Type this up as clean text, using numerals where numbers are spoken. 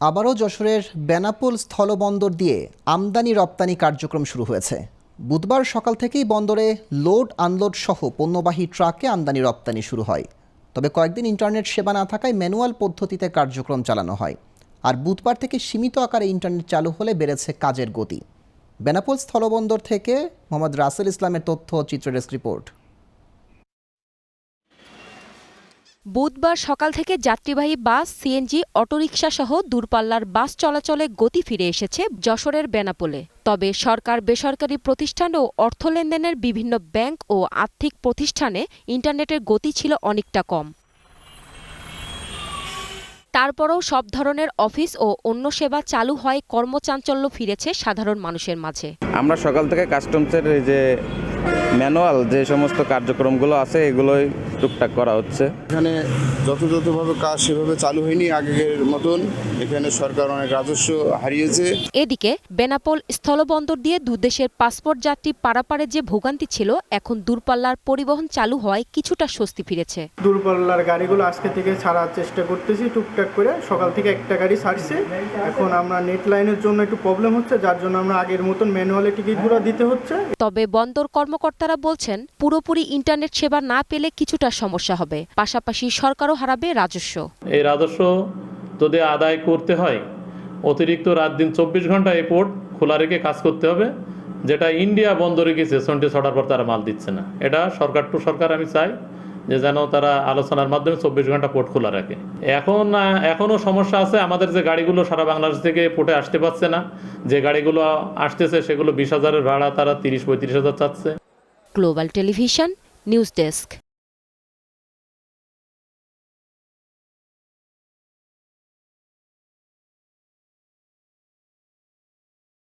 আবারও যশোরের বেনাপোল স্থলবন্দর দিয়ে আমদানি রপ্তানি কার্যক্রম শুরু হয়েছে। বুধবার সকাল থেকেই বন্দরে লোড আনলোড সহ পণ্যবাহী ট্রাকে আমদানি রপ্তানি শুরু হয়। তবে কয়েকদিন ইন্টারনেট সেবা না থাকায় ম্যানুয়াল পদ্ধতিতে কার্যক্রম চালানো হয়। আর বুধবার থেকে সীমিত আকারে ইন্টারনেট চালু হলে বেড়েছে কাজের গতি। বেনাপোল স্থলবন্দর থেকে মোহাম্মদ রাসেল ইসলামের তথ্য ও চিত্র ডেস্ক রিপোর্ট। বুধবার সকাল থেকে যাত্রীবাহী বাস, সিএনজি, অটোরিকশা সহ দূরপাল্লার বাস চলাচলে গতি ফিরে এসেছে যশোরের বেনাপোলে। তবে সরকার, বেসরকারি প্রতিষ্ঠান ও অর্থ লেনদেনের বিভিন্ন ব্যাংক ও আর্থিক প্রতিষ্ঠানে ইন্টারনেটের গতি ছিল অনেকটা কম। তারপরও সব ধরনের অফিস ও অন্য সেবা চালু হয়, কর্মচাঞ্চল্য ফিরেছে সাধারণ মানুষের মাঝে। আমরা সকাল থেকে কাস্টমসের যে ম্যানুয়াল যে সমস্ত কার্যক্রমগুলো আছে এগুলোই টুকটাক করা হচ্ছে। এখানে যথাযথভাবে কাজ সেভাবে চালু হয়নি আগের মতন। এখানে সরকার অনেক রাজস্ব হারিয়েছে। এদিকে বেনাপোল স্থলবন্দর দিয়ে দুদেশের পাসপোর্ট যাত্রী পারাপারে যে ভোগান্তি ছিল, এখন দূরপাল্লার পরিবহন চালু হওয়ায় কিছুটা স্বস্তি ফিরেছে। দূরপাল্লার গাড়িগুলো আজকে থেকে ছাড়ার চেষ্টা করতেছি টুকটাক করে। সকাল থেকে একটা গাড়ি ছাড়ছে। এখন আমরা নেট লাইনের জন্য একটু প্রবলেম হচ্ছে, যার জন্য আমরা আগের মতন ম্যানুয়ালি টিকিটগুলো দিতে হচ্ছে। তবে বন্দর কর্মকর্তারা বলছেন, পুরোপুরি ইন্টারনেট সেবা না পেলে কিছুটা সমস্যা হবে। পাশাপাশি সরকারও হারাবে রাজস্ব। এই রাজস্ব যদি আদায় করতে হয়, অতিরিক্ত রাত দিন 24 ঘন্টা এই পোর্ট খোলা রেখে কাজ করতে হবে, যেটা ইন্ডিয়া বন্দরে গেছে সন্টে ছড়ার পর তারা মাল দিচ্ছে না। এটা সরকার টু সরকার আমি চাই যে যেন তারা আলোচনার মাধ্যমে 24 ঘন্টা পোর্ট খোলা রাখে। এখনও সমস্যা আছে, আমাদের যে গাড়িগুলো সারা বাংলাদেশ থেকে পোর্টে আসতে পারছে না, যে গাড়িগুলো আসতেছে সেগুলো 20,000-এর ভাড়া তারা 30-35,000 চাচ্ছে। Global television news desk.